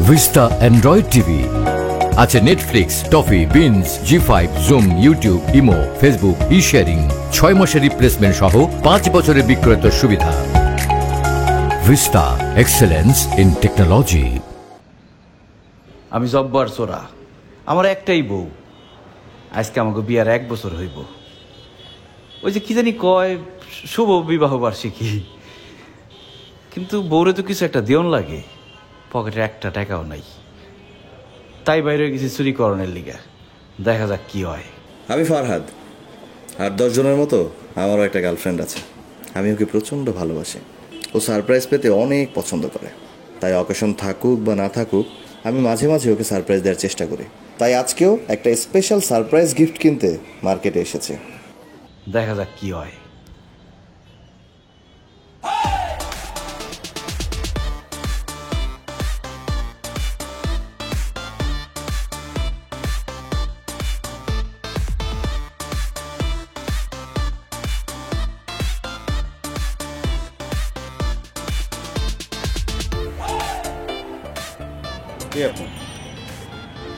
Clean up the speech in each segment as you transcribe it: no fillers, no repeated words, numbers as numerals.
Vista android TV আছে Netflix, Toffee, বিনস, Zee five, Zoom, YouTube, imo, Facebook, e sharing, 6 মাসের replacement সহ 5 বছরের বিক্রয়ের সুবিধা। Vista, excellence in technology. আমি জব্বার চোরা, আমার একটাই বউ। আজকে আমাকে বিয়ার 1 বছর হইব। ওই যে কি জানি কয়, শুভ বিবাহ বার্ষিকী, কিন্তু বউরে তো কিছু একটা দিয়ন লাগে। পকেটে একটা টাকাও নাই, তাই বাইরে গেছি চুরি করণের লিগা। দেখা যাক কি হয়। আমি ফারহাদ, আর 10 জনের মতো আমারও একটা গার্লফ্রেন্ড আছে। আমি ওকে প্রচণ্ড ভালোবাসি। ও সারপ্রাইজ পেতে অনেক পছন্দ করে, তাই অকেশন থাকুক বা না থাকুক আমি মাঝে মাঝে ওকে সারপ্রাইজ দেওয়ার চেষ্টা করি। তাই আজকেও একটা স্পেশাল সারপ্রাইজ গিফট কিনতে মার্কেটে এসেছে। দেখা যাক কি হয়।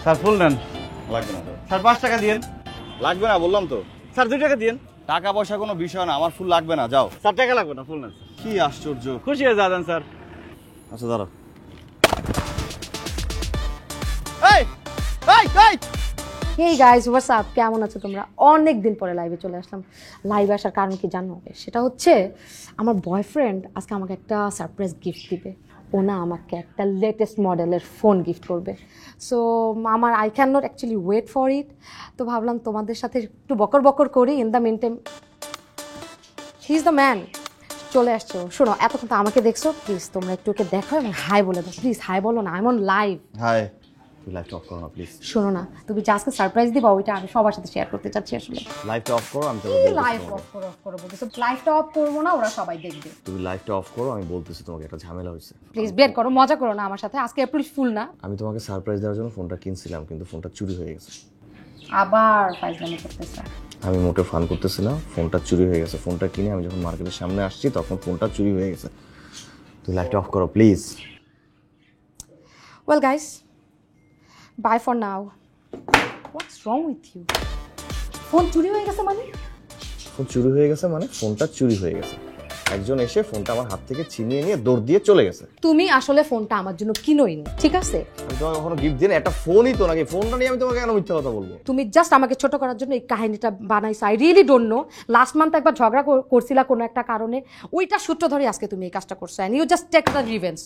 স্যার ফুল নেন। লাগবে না স্যার 5 টাকা দিয়েন। লাগবে না বললাম তো। স্যার 2 টাকা দিয়েন। টাকা পয়সা কোনো বিষয় না, আমার ফুল লাগবে না, যাও। স্যার টাকা লাগবে না, ফুল নেন। কি আশ্চর্য। খুশি হয়ে যাবেন স্যার। আচ্ছা দাঁড়াও। হেই গাইস, হোয়াটস আপ, কেমন আছো তোমরা? অনেক দিন পরে লাইভে চলে আসলাম। লাইভে আসার কারণ কি জানো? সেটা হচ্ছে আমার বয়ফ্রেন্ড আজকে আমাকে একটা সারপ্রাইজ গিফট দিবে। ও না আমাকে একটা লেটেস্ট মডেলের ফোন গিফট করবে। সো আমার I can not actually wait for it. তো ভাবলাম তোমাদের সাথে একটু বকর বকর করি। In the meantime he is the man, চলে আসছো। শোনো, এতক্ষণ তো আমাকে দেখছো, প্লিজ তোমরা একটু ওকে দেখো এবং হাই বলে দাও। প্লিজ হাই বলো না, I am on live. Hi. তুই লাইভটা অফ করো না প্লিজ। শোনো না, তুমি যে আজকে সারপ্রাইজ দিবা ওইটা আমি সবার সাথে শেয়ার করতে চাচ্ছি। আসলে লাইভটা অফ করো, আমি লাইভ অফ করো বলতেছো? লাইভটা অফ করবো না, ওরা সবাই দেখবে। তুমি লাইভটা অফ করো, আমি বলতেছি তোমাকে একটা ঝামেলা হয়েছে। প্লিজ বের করো, মজা করো না আমার সাথে। আজকে এপ্রিল ফুল না। আমি তোমাকে সারপ্রাইজ দেওয়ার জন্য ফোনটা কিনছিলাম, কিন্তু ফোনটা চুরি হয়ে গেছে। আবার ফাইজলামি করতেছে। আমি মোটে ফান করতেছি না, ফোনটা চুরি হয়ে গেছে। ফোনটা কিনে আমি যখন মার্কেটের সামনে আসছি তখন ফোনটা চুরি হয়ে গেছে। তুই লাইটটা অফ করো please. Well guys, bye for now. What's wrong with you? Phone চুরি হয়ে গেছে মানে? ফোন চুরি হয়ে গেছে মানে ফোনটা চুরি হয়ে গেছে। একজন এসে ফোনটা আমার হাত থেকে ছিনিয়ে নিয়ে দৌড় দিয়ে চলে গেছে। তুমি আসলে ফোনটা আমার জন্য কিনোইনি, ঠিক আছে? আমি তোমাকে কখনো গিফট দিই না, একটা ফোনই তো নাকি, ফোনটা নিয়ে আমি তোমাকে কেন মিথ্যা কথা বলবো? তুমি জাস্ট আমাকে ছোট করার জন্য এই কাহিনীটা বানাইছো। I really don't know. Last month একবার ঝগড়া করছিলা কোনো একটা কারণে, ওইটা সূত্র ধরে আজকে তুমি এই কাজটা করছো। And you just take the revenge.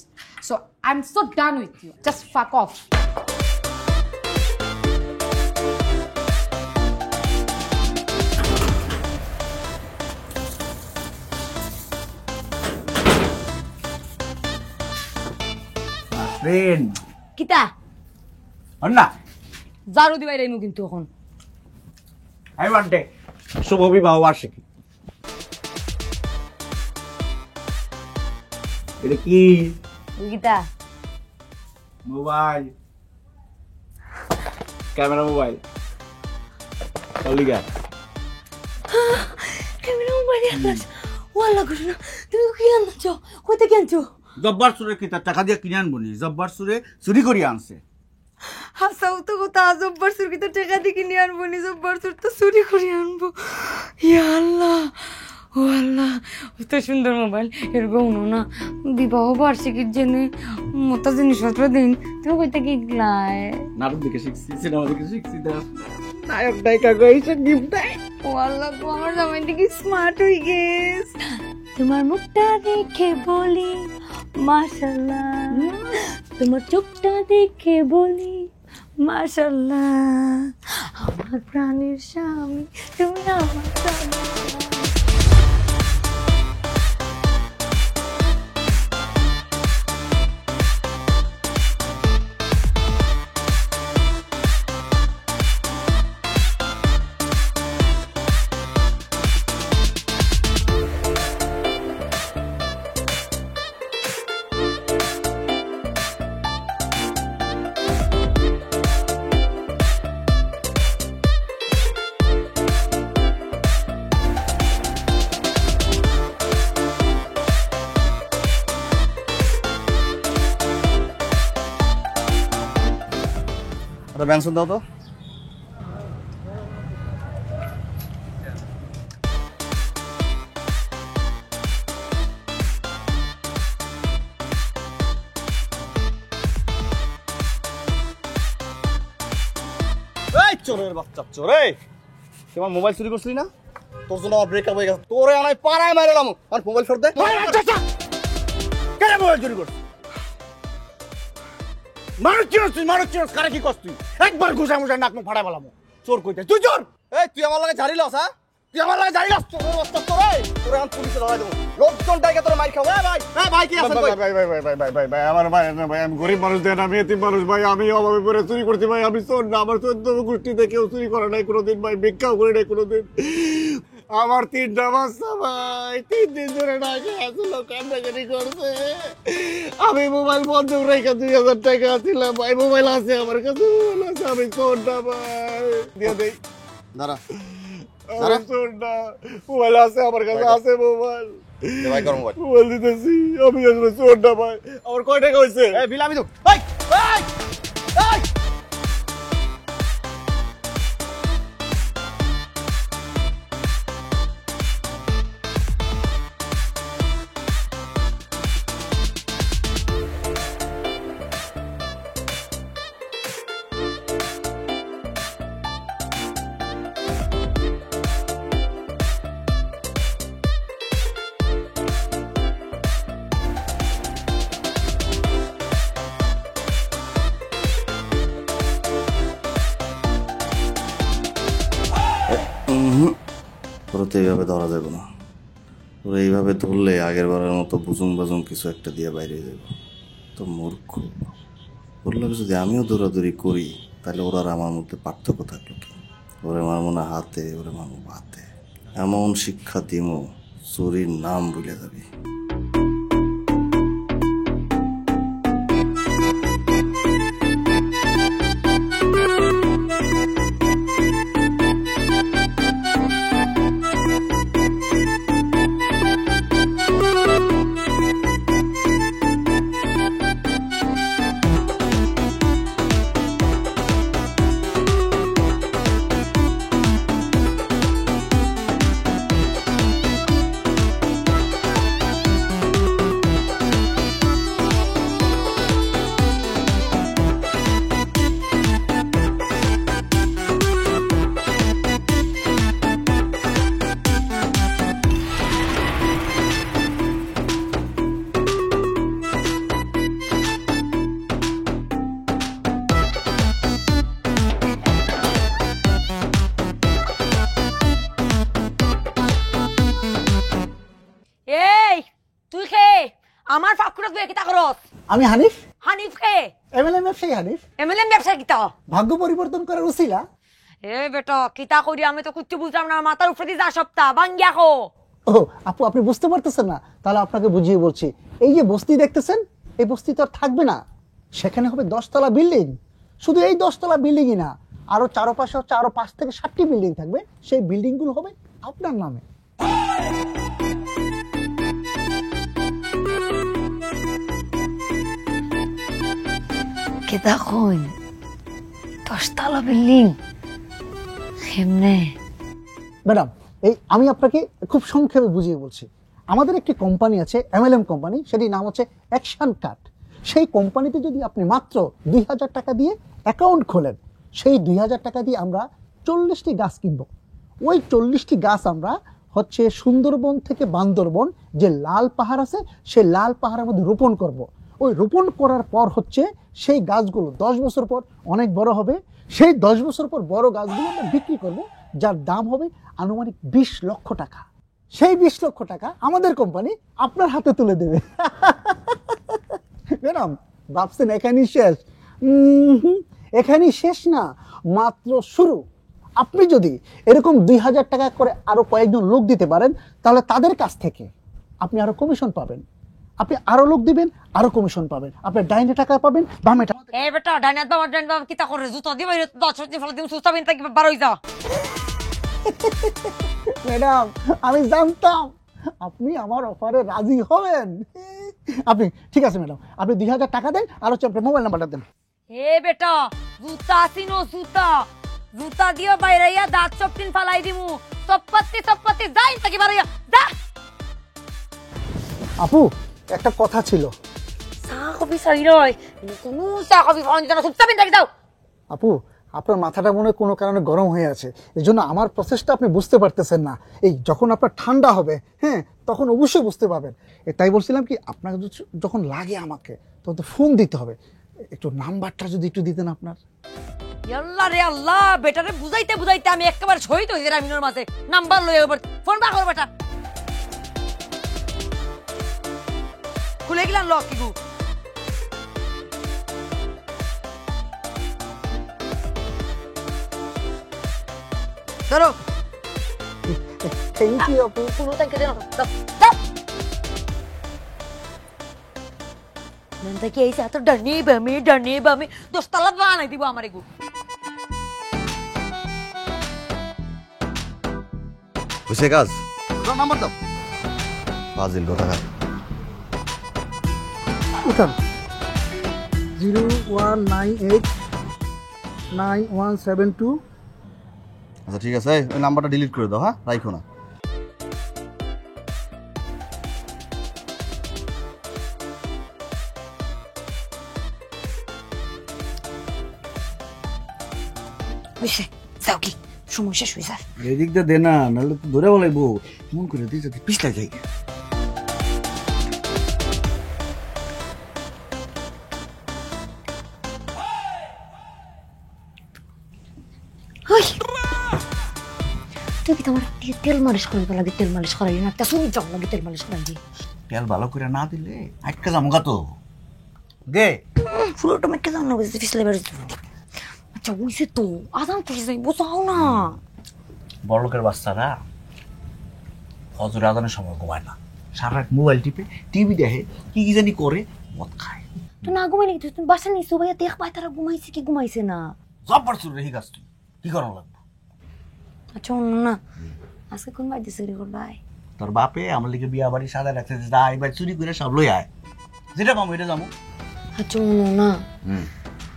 So I am so done with you, just fuck off. Friend কিতা অন্না জারু দিবাই রাইমু কিন্তু এখন। আই ওয়ান্ট শুভ বিবাহ বার্ষিকী। এটা কি? কিতা? Mobile, camera mobile. চলিগা ক্যামেরা মোবাইল আনলাস? ওয়াল্লা কইছো না, তুমি কি আনছো? কইতে কি আনছো? জব্বার সুরে কি তার টাকা দিয়ে কিনে আনবো নি? জব্বার সুরে চুরি করি আনছে। হাসাও তো কথা। জব্বার সুর কি তো টাকা দিয়ে কিনে আনবো নি? জব্বার সুর তো চুরি করে আনবো। ইয়া আল্লাহ, ও আল্লাহ, কত সুন্দর মোবাইল। এরকম না বিবাহ বার্ষিকীর জন্য মতো জিনিসপত্র দিন। তুমি কইতে কি গলায়? নাটক দেখে শিখছি, সিনেমা দেখে শিখছি। নায়ক নায়িকা কইছে গিফট দেয়। ও আল্লাহ গো, আমার জামাই দেখি স্মার্ট হয়ে গেছ। তোমার মুখটা দেখে বলি মাশাআল্লাহ, তোমার চোখটা দেখে বলি মাশাআল্লাহ, আমার প্রাণের স্বামী তুমি আমার স্বামী। একটা ব্যানসন দাও তো। এই চোরের বাচ্চা চোর, এই তুই আমার মোবাইল চুরি করছিলি না? তোর জন্য আমার ব্রেকআপ হয়ে গেছে, তোরে আনাই পাড়ায় মারলাম। আর মোবাইল ফেরত দে। কেন মোবাইল চুরি করছিস? মানুষ চিনস কারে কি করছিস তুই? একবার ঘুষা মুষা নাক মুখ ফাড়াই বলাম। চোর কইতে তুই চোর? এই তুই আমার লাগে জারি লস, হ্যাঁ? তুই আমার লাগে জারি লস, চোরের বাচ্চা চোর। এই তোরে আমি পুলিশে ধরাই দেব, লোকজন ডাইকে তোরে মার খাও। ভাই ভাই কি আছেন? ভাই আমার ভাই না ভাই, আমি গরিব মানুষ, দেন আমি এতিম মানুষ ভাই, আমি অভাবে পড়ে চুরি করছি ভাই, আমি চোর না। আমার 14 গোষ্ঠীতে কেউ চুরি করে নাই কোনোদিন ভাই, ভিক্ষাও করে নাই কোনোদিন। আমার 3টা বাচ্চা ভাই, 3 দিন ধরে না খেয়ে আসলো, কান্নাকাটি করছে। আমি মোবাইল বন্ধ রেখে 2000 টাকা ছিলাম ভাই, মোবাইল আছে আমার কাছে, মোবাইল আছে, আমি চোরটা ভাই। দিয়ে দেই দাঁড়া, চোরটা মোবাইল আছে আমার কাছে, আছে মোবাইল। ভাই কর মোবাইল, মোবাইল দিতেছি, আমি আসলে চোরটা ভাই। আমার কয় টাকা হয়েছে? এই বিল আমি তো। এই এই এই তোরা তো এইভাবে ধরা যাবে না, তোরা এইভাবে ধরলে আগের বারের মতো বুজুং বাজুং কিছু একটা দিয়ে বাইরে যাব। তো মূর্খ বললো, যদি আমিও দৌড়াদৌড়ি করি তাহলে ওরা আর আমার মধ্যে পার্থক্য থাকলো কি? ওরে মারমো না হাতে, ওরে মারমো হাতে, এমন শিক্ষা দিমো চুরির নাম ভুলে যাবি। আমার ফাকুরা তুই কিতা করস? আমি হানিফ। হানিফ কে? এমএলএম ব্যবসায়ী হানিফ। এমএলএম ব্যবসা কিতা? ভাগ্য পরিবর্তন করার উছিলা। এ বেটা কিতা করি আমি তো কুচ্চু বুঝলাম না, মাথার উপরে দিয়ে যা সপ্তাহ বাঙ্গিয়া কো। ও আপু, আপনি বুঝতে পারতেছেন না? তাহলে আপনাকে বুঝিয়ে বলছি। এই যে বস্তি দেখতেছেন, এই বস্তি তো আর থাকবে না, সেখানে হবে 10 তলা বিল্ডিং। শুধু এই 10 তলা বিল্ডিংই না, আরো চারপাশে হচ্ছে আরো 5 থেকে 7টি বিল্ডিং থাকবে। সেই বিল্ডিং গুলো হবে আপনার নামে। কিতা কই 10 তলা বিল্ডিং কেমনে? ম্যাডাম, এই আমি আপনাকে খুব সংক্ষেপে বুঝিয়ে বলছি। আমাদের একটি কোম্পানি আছে, এমএলএম কোম্পানি, সেটির নাম হচ্ছে অ্যাকশন কাট। সেই কোম্পানিতে যদি আপনি মাত্র 2000 টাকা দিয়ে অ্যাকাউন্ট খোলেন, সেই 2000 টাকা দিয়ে আমরা 40টি গাছ কিনব। ওই 40টি গাছ আমরা হচ্ছে সুন্দরবন থেকে বান্দরবন যে লাল পাহাড় আছে, সেই লাল পাহাড়ের মধ্যে রোপণ করব। ওই রোপণ করার পর হচ্ছে সেই গাছগুলো 10 বছর পর অনেক বড় হবে। সেই 10 বছর পর বড় গাছগুলো আমরা বিক্রি করব, যার দাম হবে আনুমানিক 20 লক্ষ টাকা। সেই 20 লক্ষ টাকা আমাদের কোম্পানি আপনার হাতে তুলে দেবে। ম্যাডাম ভাবছেন এখানেই শেষ? এখানেই শেষ না, মাত্র শুরু। আপনি যদি এরকম 2000 টাকা করে আরো কয়েকজন লোক দিতে পারেন, তাহলে তাদের কাছ থেকে আপনি আরো কমিশন পাবেন। আপনি আরো লোক দিবেন, আরো কমিশন পাবেন। আপনি ডাইনে টাকা পাবেন, বামে টাকা। এ বেটা ডাইনাত বাবা ডাইনাত বাবা কিতা করে জুতা দিবা 10 দিন ফলে দিন সুস্তা বিন তাকি বার হই যা। ম্যাডাম আমি জানতাম আপনি আমার অফারে রাজি হবেন। আপনি ঠিক আছে ম্যাডাম, আপনি 2000 টাকা দেন, আর হচ্ছে আপনার মোবাইল নাম্বারটা দেন। এ বেটা জুতা সিনো জুতা জুতা দিয়া বাইরাইয়া দাঁত চপটিন ফালাই দিমু সপ্পাতি যাই থাকি বাড়াইয়া যা আপু একটা কথা ছিল। চা কফি চাই রয় কোনো চা কফি ফোন জানা চুপচাপ থাকি দাও আপু আপনার মাথাটা মনে হয় কোনো কারণে গরম হয়ে আছে, এই জন্য আমার প্রসেসটা আপনি বুঝতে পারতেছেন না। এই যখন আপনার ঠান্ডা হবে, হ্যাঁ, তখন অবশ্যই বুঝতে পারবেন। তাই বলছিলাম কি, আপনাকে যখন লাগে আমাকে তখন তো ফোন দিতে হবে, একটু নাম্বারটা যদি একটু দিতেন আপনার। আল্লাহ রে আল্লাহ, বেটারে বুঝাইতে আমি একেবারে শহীদ হয়ে গেলাম মিনোর মাঝে। নাম্বার লই এবার ফোন বা কর বেটা। খুলে গেলাম লক কি গু। ধরো থ্যাংক ইউ আপু। পুরো তাকে দেন দাও দাও। নন্দা কি এইসা তো ডরনি বামে দোস্তালা বানাই দিব আমারে গু। বুঝছে কাজ নাম্বার দাও। ফাজিল কোথাকার। উঠান 01989172। আচ্ছা ঠিক আছে, ওই নাম্বারটা ডিলিট করে দাও, হ্যাঁ, রাখো না। বুঝছে যাও কি সময় শেষ হয়ে যায়। এদিক দিয়ে দে না, নাহলে তো ধরে বলাইবো। মন করে দিই যদি পিছলা যাই। তুই কি তোমার তেল মালিশ করাইতে লাগে? তেল মালিশ করাই না, তা শুনি যাও লাগে তেল মালিশ করাই দি। তেল ভালো করে না দিলে আটকা যামগা তো। দে ফুলটা মেকে যাও না বুঝতে পিছলে বেরোতে। আচ্ছা বুঝছে তো আদাম করে যাই বোঝাও না। বড় লোকের বাচ্চারা ফজর আজানের সময় ঘুমায় না, সারা রাত মোবাইল টিপে টিভি দেখে, কি কি জানি করে, মদ খায়। তো না ঘুমাইলে কি তুমি বাসা নিছো ভাইয়া? দেখ পাই তারা ঘুমাইছে কি ঘুমাইছে না। জব্বার চুর রেহি গাছ, তুই কি করানো লাগবে? আচ্ছা অন্য না, আজকে কোন বাড়িতে চুরি করবাই? তোর বাপে আমার লিখে বিয়া বাড়ি সাদা রাখতে যা এবার চুরি করে সব লই আয়, যেটা পাবো এটা যাবো। আচ্ছা অন্য না,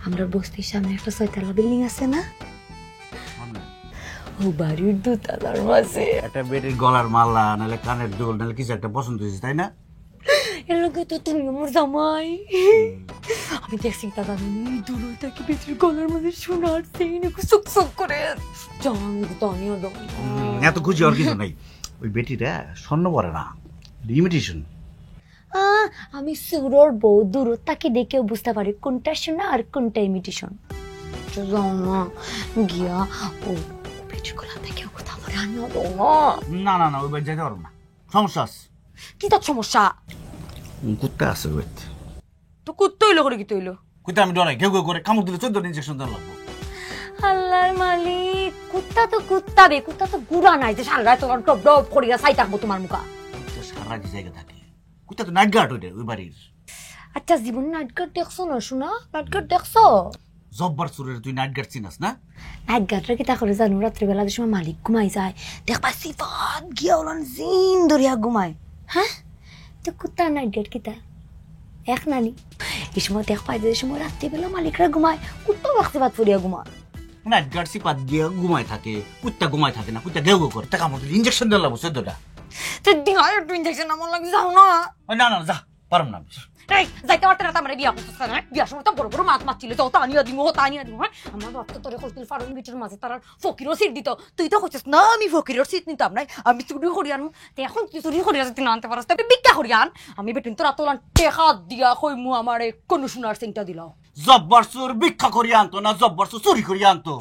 আমরা বস্তির সামনে একটা 6 তলা বিল্ডিং আছে না, ও বাড়ির 2 তলার মাঝে একটা বেটির গলার মালা নাহলে কানের দুল নাহলে কিছু একটা পছন্দ হয়েছে, তাই না? এর লগে তো তুমি আমার জামাই। আমি দেখছি দাদা দূর থেকে বেটির গলার মাঝে সোনার চেইন সুক সুক করে জান দানিও দাও। এত খুশি আর কিছু নাই, ওই বেটিটা স্বর্ণ পরে না, ইমিটেশন। আমি সুরর বউ দূর তাকে দেখেও বুঝতে পারি কোনটা সোনা আর কোনটা ইমিটেশন। যাও না গিয়া ও বেটির গলা থেকে কথা বলে আনিও দাও না। না না না, ওই বাড়ি যাইতে পারবো না, সমস্যা আছে। কি তার সমস্যা? কুত্তা আছে ওই বাড়িতে। তো কুত্তা হইলো করে কি তৈলো? কুত্তা আমি ডরাই, ঘেউ ঘেউ করে কামড় দিলে 14 ইঞ্জেকশন দেওয়া লাগবো। আল্লাহর মালিক, কুত্তা তো কুত্তা বে, কুত্তা তো গুড়া নাই যে সারা রাত তোমার টপ টপ করিয়া চাই থাকবো তোমার মুখা। কুত্তা সারা কি জায়গা থাকে, কুত্তা তো নাইট গার্ড ওইটা ওই বাড়ির। আচ্ছা জীবন নাইট গার্ড দেখছো না শোনা? নাইট গার্ড দেখছো? জব্বার চুরের তুই নাইট গার্ড চিনাস না? নাইট গার্ডরা কি তা করে জানো? রাত্রিবেলা যে সময় মালিক ঘুমাই যায় দেখবা সিফাত গিয়া ওলান জিন ধরিয়া ঘুমায়। হ্যাঁ তো কুত্তা নাইট গার্ড কিতা এক নানি এই সময় দেখ পাই যে সময় রাত্রিবেলা মালিকরা ঘুমায় কুত্তাও রাত্রিবাদ পড়িয়া ঘুমায়। নাইট গার্ড সিপাত গিয়া ঘুমায় থাকে, কুত্তা ঘুমায় থাকে না, কুত্তা ঘেউ ঘেউ করে টাকা কামড় দিলে ইঞ্জেকশন দেওয়া লাগবো 14টা। তো দিহার একটু ইনজেকশন আমার লাগে যাও না। না না যা পারম না। এই যাইতে পারতে না আমার বিয়া করতেছ না? বিয়ার সময় তো বড় বড় মাছ ছিল, তো তানিয়া দিমু তানিয়া দিমু। হ্যাঁ আমার বাপ তো তোরে কইছিল ফারুন বিটের মাঝে তার ফকিরও সিট দিত, তুই তো কইছিস না আমি ফকিরের সিট নিতাম না, আমি চুরি করি আনমু। তো এখন তুই চুরি করিয়া যদি না আনতে পারস তবে ভিক্ষা করি আন, আমি বেটিন তোরা তোলান টেকা দিয়া কইমু আমারে কোন সোনার সিংটা দিলাও। জব্বার চোর ভিক্ষা করিয়া আনতো না, জব্বার চোর চুরি করিয়া আনতো।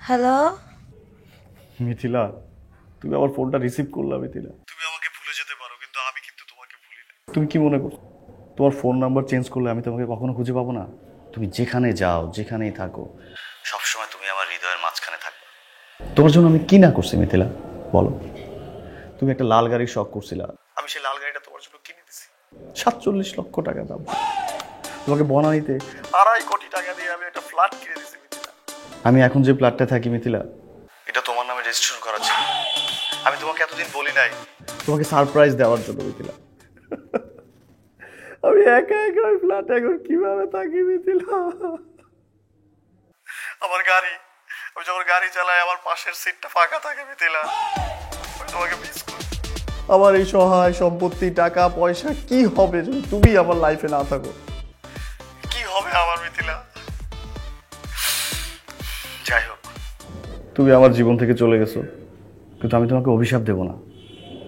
হ্যালো মিথিলা, তুমি আমার ফোনটা রিসিভ করলা। মিথিলা, তুমি আমাকে ভুলে যেতে পারো কিন্তু আমি কিন্তু তোমাকে ভুলি না। তুমি কি মনে করো তোমার ফোন নাম্বার চেঞ্জ করলে আমি তোমাকে কখনো খুঁজে পাবো না? তুমি যেখানে যাও যেখানেই থাকো সবসময় তুমি আমার হৃদয়ের মাঝখানে থাকবে। তোমার জন্য আমি কি না করছি মিথিলা? বলো, তুমি একটা লাল গাড়ির শখ করছিলা, আমি সেই লাল গাড়িটা তোমার জন্য কিনে দিছি 47 লক্ষ টাকা দাম। তোমাকে বনানীতে 2.5 কোটি টাকা দিয়ে আমি একটা ফ্ল্যাট কিনে দিছি মিথিলা। আমি এখন যে ফ্ল্যাটটা থাকি মিথিলা, এটা তোমার নামে রেজিস্ট্রেশন করা ছিল। আমি তোমাকে এতদিন বলি নাই তোমাকে সারপ্রাইজ দেওয়ার জন্য মিথিলা। আমি একা একা ওই ফ্ল্যাটে এখন কিভাবে থাকি মিথিলা? আমার গাড়ি, আমি যখন গাড়ি চালাই আমার পাশের সিটটা ফাঁকা থাকে মিথিলা। আমি তোমাকে মিস করি। আমার এই সহায় সম্পত্তি, টাকা পয়সা কি হবে যদি তুমি আমার লাইফে না থাকো? কি হবে আমার মিথিলা? যাই হোক, তুমি আমার জীবন থেকে চলে গেছো, কিন্তু আমি তোমাকে অভিশাপ দেব না।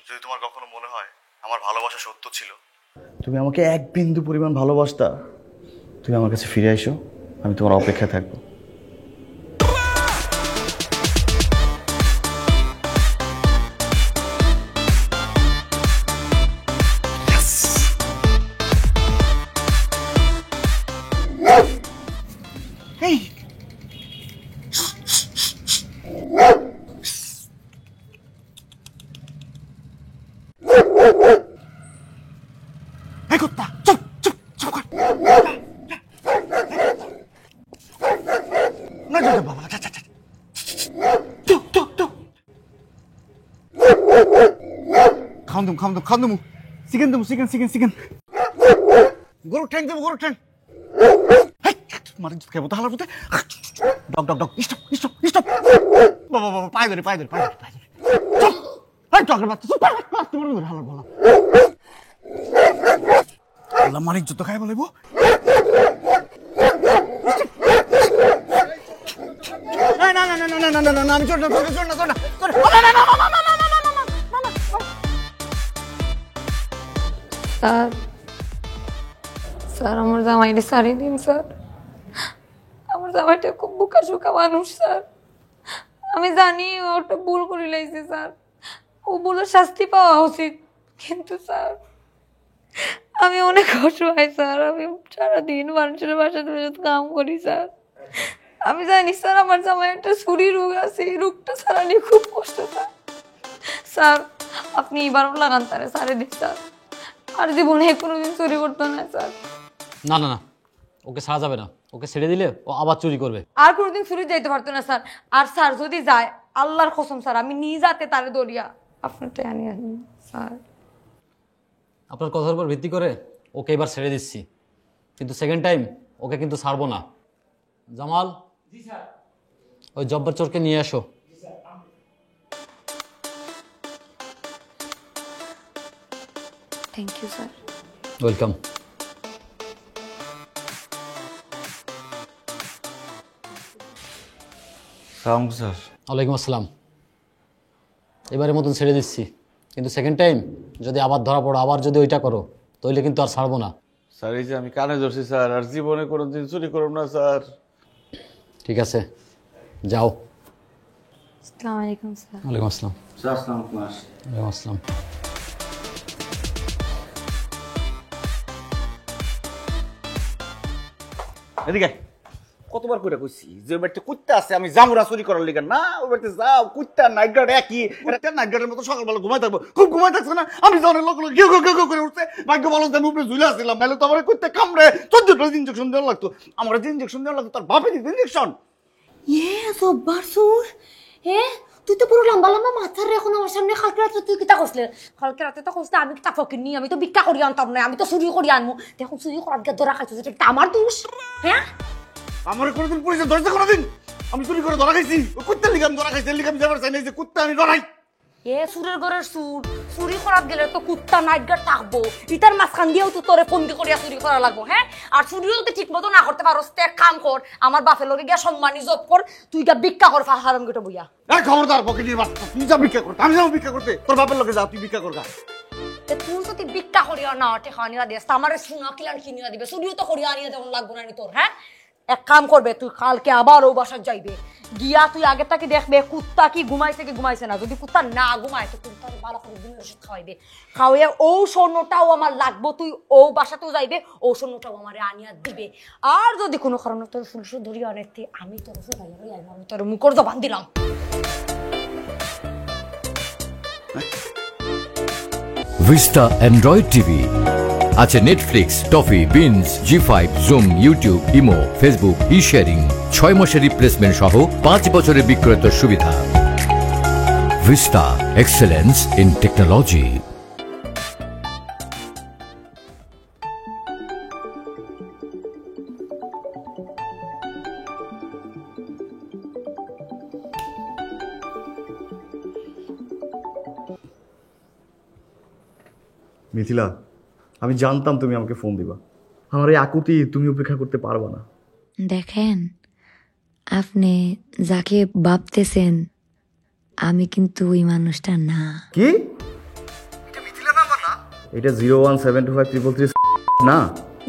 যদি তোমার কখনো মনে হয় আমার ভালোবাসা সত্য ছিল, তুমি আমাকে এক বিন্দু পরিমাণ ভালোবাসতা, তুমি আমার কাছে ফিরে এসো, আমি তোমার অপেক্ষায় থাকবো। খাওন দেবো চিকেন দেবো, চিকেন গরুর ঠ্যাং দেবো, গরুর ঠ্যাং মারি খেবো তো হালার মধ্যে। ডক ডক ডক স্টপ স্টপ স্টপ, বাবা বাবা পায়ে ধরে ডকের বাচ্চা হালার বলা আল্লাহ মারির যত খাই বলবো। আমি চোর না স্যার আমার জামাইটা সারি দিন স্যার। আমার জামাইটা খুব বোকা শোকা মানুষ স্যার। আমি জানি ও একটা ভুল করে লাইছে স্যার, ও ভুলের শাস্তি পাওয়া উচিত, কিন্তু স্যার আমি অনেক অসহায় স্যার। আমি সারাদিন মানুষের বাসাতে কাম করি স্যার। আমি জানি স্যার আমার জামাই একটা ছুরি রোগ আছে, এই রোগটা সারানি খুব কষ্ট স্যার। স্যার আপনি এবারও লাগান তারে সারে দিন স্যার, আর জীবনে কোনোদিন চুরি করতো না স্যার। না না না, ওকে ছাড়া যাবে না, ওকে ছেড়ে দিলে ও আবার চুরি করবে। আর কোনোদিন চুরি যাইতে পারতো না স্যার। আর স্যার যদি যায়, আল্লাহর কসম স্যার আমি নিজ হাতে তারে দরিয়া আপনারটা আনি স্যার। আপনার কথার উপর ভিত্তি করে ওকে এবার ছেড়ে দিচ্ছি, কিন্তু সেকেন্ড টাইম ওকে কিন্তু ছাড়বো না। জামাল, ওই জব্বার চোরকে নিয়ে আসো। Thank you sir. Welcome. Sir ওয়ালাইকুম আসসালাম। এবারের মতন ছেড়ে দিচ্ছি, কিন্তু সেকেন্ড টাইম যদি আবার ধরা পড়ো, আবার যদি ওইটা করো, তাহলে কিন্তু আর ছাড়বো না। স্যার এই যে আমি কানে ধরছি স্যার, আর জীবনে কোনোদিন চুরি করব না স্যার। ঠিক আছে, যাও। আসসালামু আলাইকুম স্যার। ওয়ালাইকুম আসসালাম। স্যার আসসালামু আলাইকুম। ওয়ালাইকুম আসসালাম। এদিকে কতবার করে কইছি যে ওই বাড়িতে কুত্তা আছে, আমি জামুরা চুরি করার লিগা না। ওই বাড়িতে যাও, কুত্তা নাইট গার্ড একই, একটা নাইট গার্ডের মতো সকালবেলা ঘুমাই থাকবো, খুব ঘুমাই থাকছে না। আমি যখন লোক ঘেউ করে উঠছে, ভাগ্য ভালো আমি উপরে ঝুলে আসছিলাম, নাহলে তো আমার কুত্তা কামড়ে 14টা ইঞ্জেকশন দেওয়া লাগতো। আমার যে ইঞ্জেকশন দেওয়া লাগতো তার বাপে দিত ইঞ্জেকশন। জব্বার চোর, তুই তো পুরো লম্বা লম্বা মাথার এখন আমার সামনে। কালকে রাত্রে তুই কিতা করছিলে? কালকে রাত্রে তো করছিলে আমি কিতা ফকির নি, আমি তো ভিক্ষা করি আনতাম না, আমি তো চুরি করি আনবো। দেখুন চুরি করার গিয়ে ধরা খাইছো, এটা আমার দোষ? হ্যাঁ আমার কোনোদিন পুলিশে ধরছে কোনোদিন? আমি চুরি করে ধরা খাইছি? ওই কুত্তার লিগা আমি ধরা খাইছি, এর লিগা আমি যাবার চাই না যে কুত্তা আমি ধরাই। সুরের ঘরের সুর, চুরি করার গেলে তো কুত্তা নাইট গার্ড থাকবো, ইটার মাঝখান দিয়েও তো তোরে বন্দি করিয়া চুরি করা লাগবো। হ্যাঁ, আর চুরিও যদি ঠিক মতো না করতে পারো, এক কাম কর, আমার বাপের লগে গিয়া সম্মানী জব কর, তুই গিয়া ভিক্ষা কর হারাম গেটো বইয়া। খবরদার পকেটের বাচ্চা, তুই যা ভিক্ষা করতে, আমি যাবো ভিক্ষা করতে, তোর বাপের লগে যা, তুই ভিক্ষা কর। তুই যদি ভিক্ষা করিয়া না টেকা আনিয়া দিস, আমারে সোনা কিলান কিনিয়া দিবে, চুরিও তো করিয়া আনিয়া যেমন লাগবো না তোর। হ্যাঁ, এক কাম করবে, তুই কালকে আবার ও বাসায় যাইবে, গিয়া তুই আগে তাকে দেখবে কুত্তা কি ঘুমাইছে না। যদি কুত্তা না ঘুমায় তো কুত্তা ভালো করে দিনের ওষুধ খাওয়াইবে, খাওয়াইয়া ও স্বর্ণটাও আমার লাগবো, তুই ও বাসাতেও যাইবে, ও স্বর্ণটাও আমার আনিয়া দিবে। আর যদি কোনো কারণে তোর ফুলসুর ধরিয়া আনতে, আমি তোর আমি তোর মুখর জবান দিলাম। ভিস্টা অ্যান্ড্রয়েড টিভি আছে নেটফ্লিক্স, টফি, বিনস, Zee five, Zoom, YouTube, imo, Facebook, sharing, 6 মাসের রিপ্লেসমেন্ট সহ 5 বছরের বিক্রয়ের সুবিধা। Vista, excellence in technology. Mithila, আমি জানতাম তুমি আমাকে ফোন দিবা। আমার এই আকুতি তুমি উপেক্ষা করতে পারবা না। দেখেন, আপনি যাকে ভাবতেছেন আমি কিন্তু ওই মানুষটা না। কি? এটা মিথিলা নাম্বার না? এটা 0172533 না?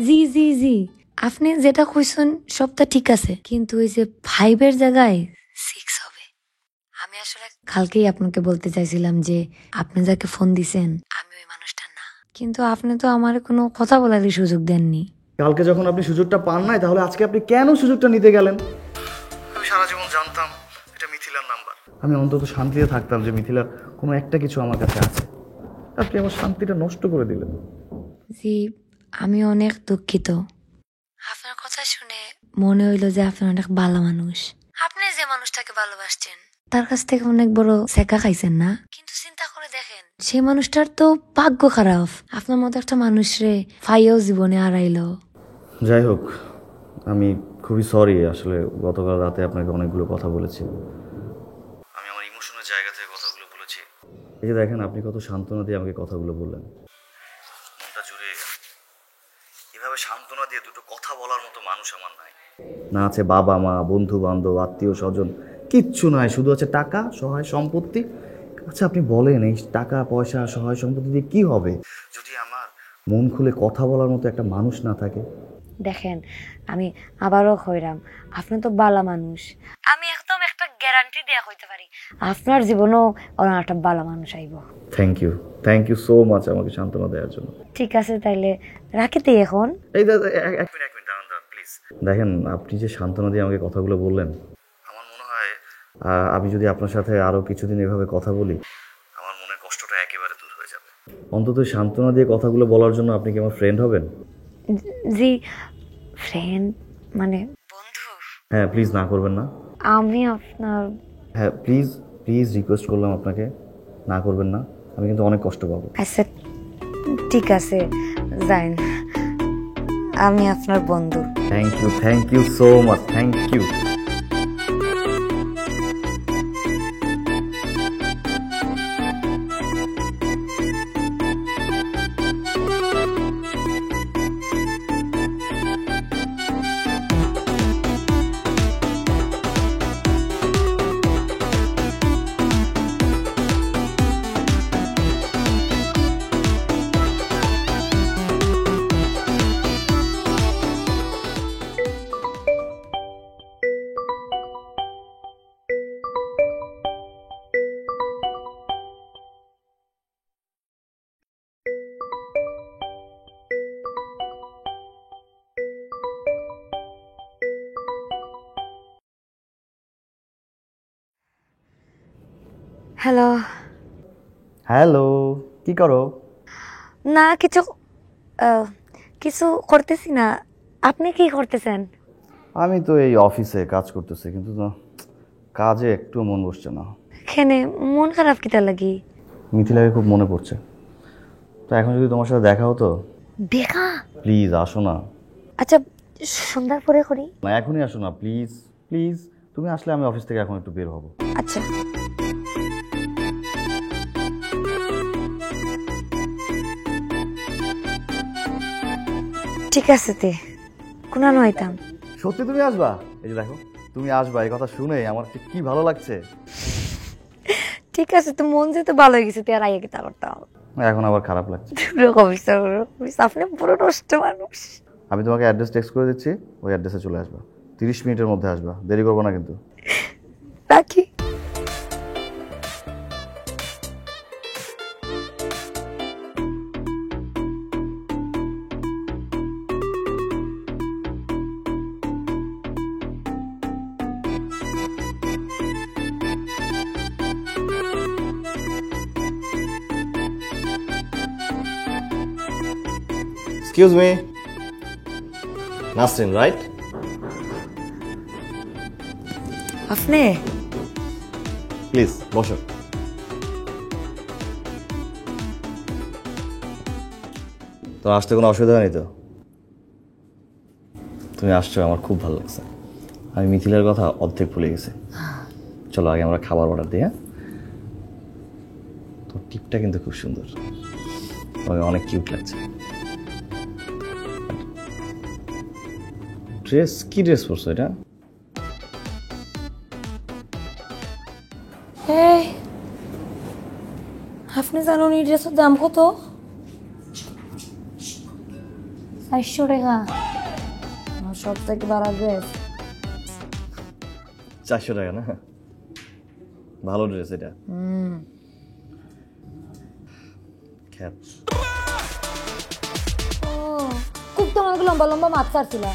জি জি জি, আপনি যেটা কইছেন সবটা ঠিক আছে, কিন্তু ওই যে 5 জায়গায় 6 হবে। আমি আসলে কালকেই আপনাকে বলতে চাইছিলাম যে আপনি যাকে ফোন দিছেন আমি ওই মানুষটা না, কিন্তু আপনি তো আমার কোনো কথা বলারই সুযোগ দেননি। কালকে যখন আপনি সুযোগটা পান নাই, তাহলে আজকে আপনি কেন সুযোগটা নিতে গেলেন? আমি সারা জীবন জানতাম এটা মিথিলার নাম্বার। আমি অন্তত শান্তিতে থাকতাম যে মিথিলার কোনো একটা কিছু আমার কাছে আছে। আপনি আমার শান্তিটা নষ্ট করে দিলেন। জি, আমি অনেক দুঃখিত। আপনার কথা শুনে মনে হইলো যে আপনি অনেক ভালো মানুষ। আপনি যে মানুষটাকে ভালোবাসছেন তার কাছ থেকে অনেক বড় শেখা খাইছেন না? কিন্তু চিন্তা করে দেখেন, সেই মানুষটার তো ভাগ্য খারাপ, আপনার মতো একটা মানুষরে ফাইও জীবনে হারাইলো। যাই হোক, আমি খুবই সরি। আসলে গতকাল রাতে আপনাকে অনেকগুলো কথা বলেছি। আমি আমার ইমোশনের জায়গা থেকে কথাগুলো বলেছি। এই যে দেখেন, আপনি কত সান্ত্বনা দিয়ে আমাকে কথাগুলো বললেন, মনটা জুড়ে গেল। এভাবে সান্ত্বনা দিয়ে দুটো কথা বলার মতো মানুষ আমার নাই। না আছে বাবা মা, বন্ধু বান্ধব, আত্মীয় স্বজন, কিচ্ছু নাই। শুধু আছে টাকা, সহায় সম্পত্তি। আচ্ছা আপনি বলেন, এই টাকা পয়সা সহায় সম্পত্তি দিয়ে কি হবে যদি আমার মন খুলে কথা বলার মতো একটা মানুষ না থাকে? দেখেন, আমি আবারও কইরাম, আপনি তো বালা মানুষ। আমি একদম একটা গ্যারান্টি দেয়া কইতে পারি আপনার জীবনও ওনার একটা বালা মানুষ আইব। থ্যাংক ইউ সো মাচ আমাকে সান্ত্বনা দেওয়ার জন্য। ঠিক আছে, তাইলে রাখিতে এখন। এই এক মিনিট দাঁড়ান প্লিজ। দেখেন, আপনি যে সান্ত্বনা দিয়ে আমাকে কথাগুলো বললেন, আমার মনে হয় আমি যদি আপনার সাথে আরো কিছুদিন এভাবে কথা বলি, আমার মনের কষ্টটা একেবারে দূর হয়ে যাবে। অন্তত সান্ত্বনা দিয়ে কথাগুলো বলার জন্য আপনি কি আমার ফ্রেন্ড হবেন? জি, ফ্রেন্ড মানে বন্ধু? হ্যাঁ, প্লিজ না করবেন না। আমি আপনার, হ্যাঁ প্লিজ রিকোয়েস্ট করলাম আপনাকে, না করবেন না। আমি কিন্তু অনেক কষ্ট পাবো। আচ্ছা ঠিক আছে, যাইন, আমি আপনার বন্ধু। Thank you so much, thank you. Hello. Hello, কি করো? না, কিছু করতেছি না। আপনি কি করতেছেন? আমি তো এই অফিসে কাজ করতেছি, কিন্তু না, কাজে একটু মন বসছে না। কেনে মন খারাপ কিটা লাগি? মিথিলাকে খুব মনে পড়ছে। তো এখন যদি তোমার সাথে দেখা হতো। দেখা? প্লিজ আসো না। আচ্ছা, সন্ধ্যার পরে করি। না, এখনই আসো না প্লিজ। তুমি আসলে আমি অফিস থেকে এখন একটু বের হব। আচ্ছা। ঠিক আছে, তে কোনা নয়তাম। সত্যি তুমি আসবা? এই যে দেখো, তুমি আসবা, এই কথা শুনে আমার কি ভালো লাগছে। ঠিক আছে, তো মন যেতে ভালো হয়ে গেছে, আর আইয়া কিতা করতাম। এখন আবার খারাপ লাগছে। আপনি পুরো নষ্ট মানুষ। আমি তোমাকে অ্যাড্রেস টেক্সট করে দিচ্ছি, ওই অ্যাড্রেসে চলে আসবা। 30 মিনিটের মধ্যে আসবা, দেরি করবো না কিন্তু। রাখি। Excuse me, Nasrin right? আপনি প্লিজ বসো। তো আসতে কোনো অসুবিধা হয়নি তো? তুমি আসছো, আমার খুব ভালো লাগছে। আমি মিথিলার কথা অর্ধেক ভুলে গেছি। চলো আগে আমরা খাবার অর্ডার দিই। হ্যাঁ, তোর টিপটা কিন্তু খুব সুন্দর, আমাকে অনেক কিউট লাগছে। ড্রেস কি ড্রেস পরছো এটা? এই আপনি জানেন এই ড্রেসের দাম কত? 400 টাকা। আমার সব থেকে বড় ড্রেস। 400 টাকা না? ভালো ড্রেস এটা। খ্যাত। খুব তো আমাকে লম্বা লম্বা মাছ ছাড়ছিল,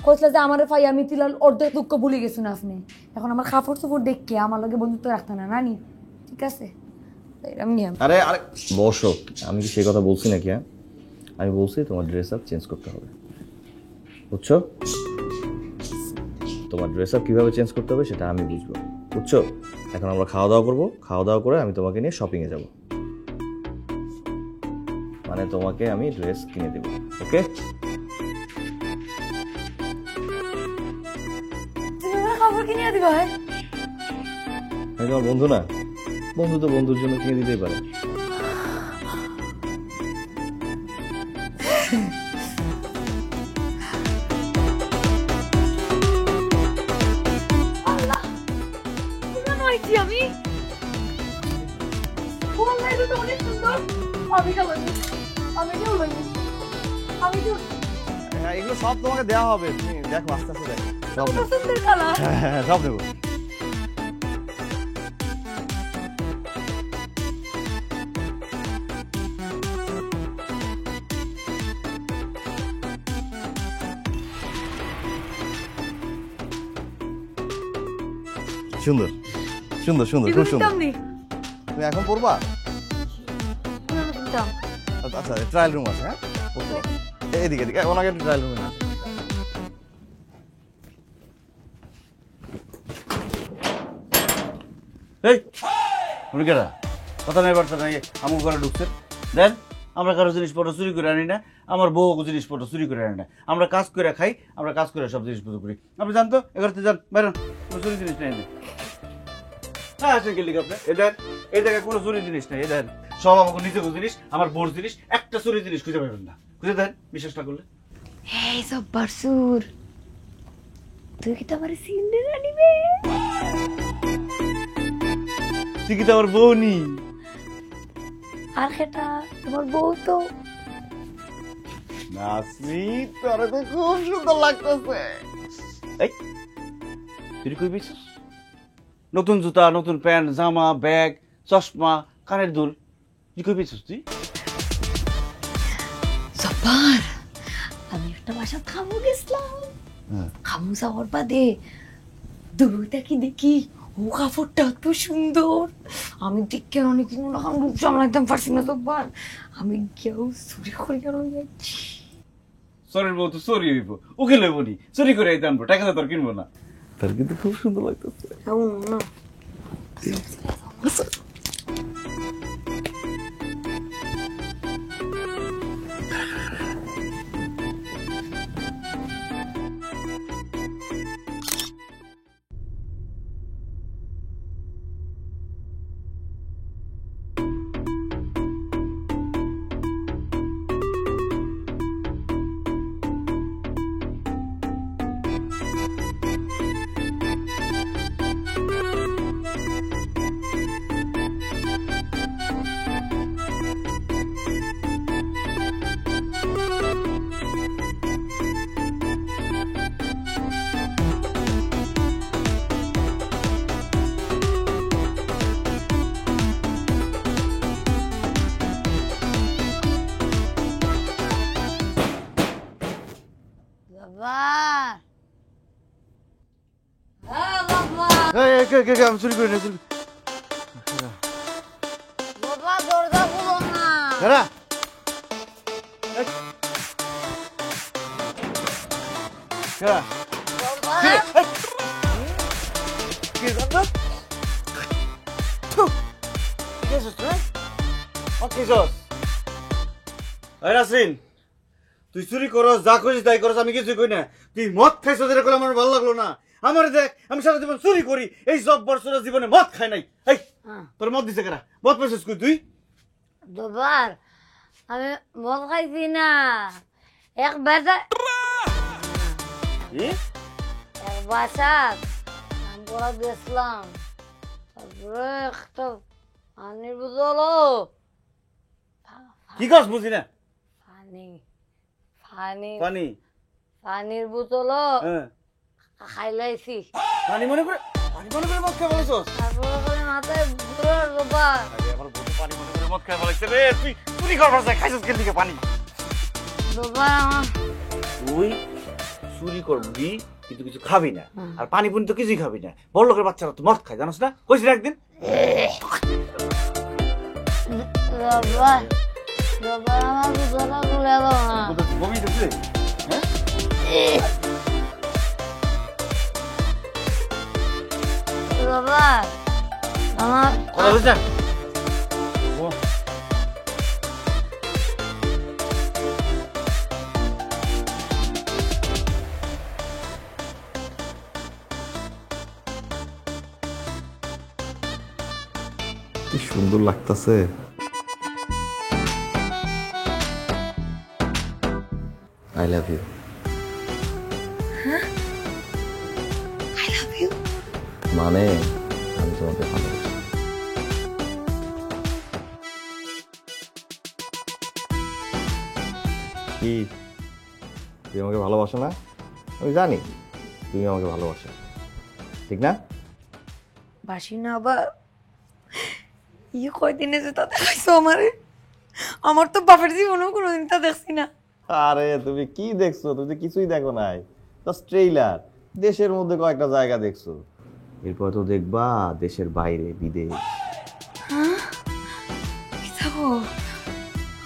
কইছিল যে আমার ফাইয়া মিথিলাল অর্ধেক দুঃখ ভুলে গেছেন আপনি। এখন আমার কাপড় চোপড় দেখে আমার লগে বন্ধুত্ব রাখতে না নানি, ঠিক আছে? এরকম নিয়ম। আরে আরে বসো, আমি কি সেই কথা বলছি নাকি? হ্যাঁ, আমি বলছি তোমার ড্রেস আপ চেঞ্জ করতে হবে, বুঝছো? তোমার ড্রেস আপ কীভাবে চেঞ্জ করতে হবে সেটা আমি বুঝবো, বুঝছো? এখন আমরা খাওয়া দাওয়া করবো, খাওয়া দাওয়া করে আমি তোমাকে নিয়ে শপিংয়ে যাব, মানে তোমাকে আমি ড্রেস কিনে দেবো। ওকে? তুমি আমার কাপড় কিনে দিবা? আমি তোমার বন্ধু না? বন্ধু তো বন্ধুর জন্য কিনে দিতেই পারে। আমি অনেক সুন্দর। আমি এগুলো সব তোমাকে দেওয়া হবে, তুমি দেখো আস্তে আস্তে দেখো। সব সুন্দর কালার। হ্যাঁ সব দেবো। সুন্দর সুন্দর সুন্দর খুব সুন্দর। তুমি এখন পড়বা? আচ্ছা ট্রায়াল রুম আছে। হ্যাঁ এদিকে এদিকে ওনাকে একটু ট্রায়াল রুমে না। এই মুরগেরা কথা নেই বার্তা নাই, আমার ঘরে ঢুকছে। দেন আমরা কারো জিনিসপত্র চুরি করে আনি না, আমার বউ জিনিসপত্র চুরি করে আনি না। আমরা কাজ করে খাই, আমরা কাজ করে সব জিনিসপত্র করি। আপনি জানতো এগারোতে যান বেরোন, কোনো চুরি জিনিস নেই। হ্যাঁ আসেন গেলি আপনি, এই জায়গায় কোনো চুরি জিনিস নেই। দেন সব আমাকে নিজের জিনিস, আমার বোর জিনিস, একটা চুরি জিনিস খুঁজে পাবেন না। খুঁজে দেন, বিশ্বাস না করলে। এই জব্বার সুর, তুই কি তোমার সিন্ডারা নিবে? তুই কি তো আমার বউ নি? আর সেটা তোমার বউ তো। নাসরিন তোরে তো খুব সুন্দর লাগতেছে। এই তুই কই বিছিস? নতুন জুতা, নতুন প্যান্ট, জামা, ব্যাগ, চশমা, কানের দুল, তুই কই বিছিস তুই? জব্বার, আমি একটা বাসা খামু গেছিলাম। খামু যাওয়ার বাদে দূরটা কি দেখি ও কাপড়টা এত সুন্দর, আমি দেখে অনেক রূপ সামলাইতাম পারছি না জব্বার। আমি কেউ চুরি করে কেন যাচ্ছি। চোরের বউ তো চুরি হইব, ওকে লইব নি, চুরি করে আনবো, টাকা তোর কিনবো না। তার কিন্তু খুব সুন্দর লাগতেছে। না আমি চুরি করি না, চুরি বাবা দরজা খুলো না। তুই চুরি করস, যা করিস তাই করস, আমি কিছুই কই না। তুই মদ খাইছ যেটা করলে আমার ভালো লাগলো না। আমার দেখ, আমি সারা জীবন চুরি করি, এই জব্বর সোরা জীবনে মদ খাই নাই। এই তোর মদ দিছে কারা? মদ পেছিস কই তুই? দুবার আমি মদ খাইছি না, এক বাসাত আমরা গেছিলাম, তারপরে একটা পানির বোতল, কি করস বুঝি না। পানির বোতল খাইলাইছি। পানি মনে করে মদ খাই বলেছস? তারপরে মাথায় ঘুরার দুবার। পানি মনে করে মদ খাই বলেছে রে। তুই চুরি করবার যায়, খাইছস কেন দিকে পানি? দুবার আমার তুই চুরি করবি কিন্তু কিছু খাবি না, আর পানি পুনি তো কিছুই খাবি না। বড় লোকের বাচ্চারা তো মদ খায়, জানোস না? কইছিস একদিন। আমার বোতলটা খুলে দাও না। বমি দিছে? বাবা আমার কথা বলিস না। কি সুন্দর লাগতেছে। I love you. I love you মানে আমি তোমাকে ভালোবাসি। কি তুই আমাকে ভালোবাসো না? আমি জানি তুমি আমাকে ভালোবাসো, ঠিক না? বাসি না আবার কয়দিনে যে তা দেখাইছো আমারে, আমার তো বাপের জীবনেও কোনোদিন তা দেখছি না। আরে তুমি কি দেখছো? তুমি তো কিছুই দেখো নাই, জাস্ট ট্রেইলার। দেশের মধ্যে কয়েকটা জায়গা দেখছো, এরপর তো দেখবা দেশের বাইরে, বিদেশ।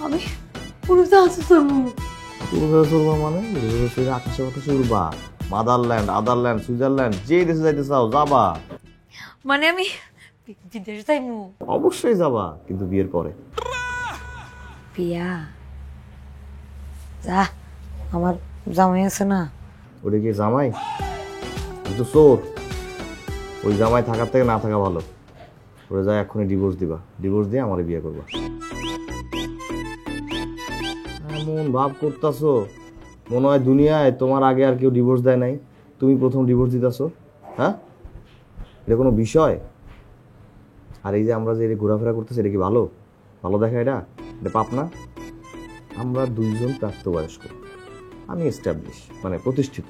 আমি পুরো আছো তোর চলবা মানে আকাশে বাতাসে উড়বা, মাদারল্যান্ড, আদারল্যান্ড, সুইজারল্যান্ড, যে দেশে যাইতে চাও যাবা। মানে আমি বিদেশ যাইমু? অবশ্যই যাবা, কিন্তু বিয়ের পরে। বিয়া যা, আমার জামাই আছে না। ওটা কি জামাই? তো চোর। ওই জামাই থাকার থেকে না থাকা ভালো। ওরা যায় এক্ষুনি ডিভোর্স দিবা, ডিভোর্স দিয়ে আমার বিয়ে করবা। এমন ভাব করতেছো মনে হয় দুনিয়ায় তোমার আগে আর কেউ ডিভোর্স দেয় নাই, তুমি প্রথম ডিভোর্স দিতেছো। হ্যাঁ, এটা কোনো বিষয়? আর এই যে আমরা যে ঘোরাফেরা করতেছি, এটা কি ভালো? ভালো দেখা? এটা পাপ না? আমরা দুইজন প্রাপ্তবয়স্ক, আমি এস্টাবলিশ মানে প্রতিষ্ঠিত,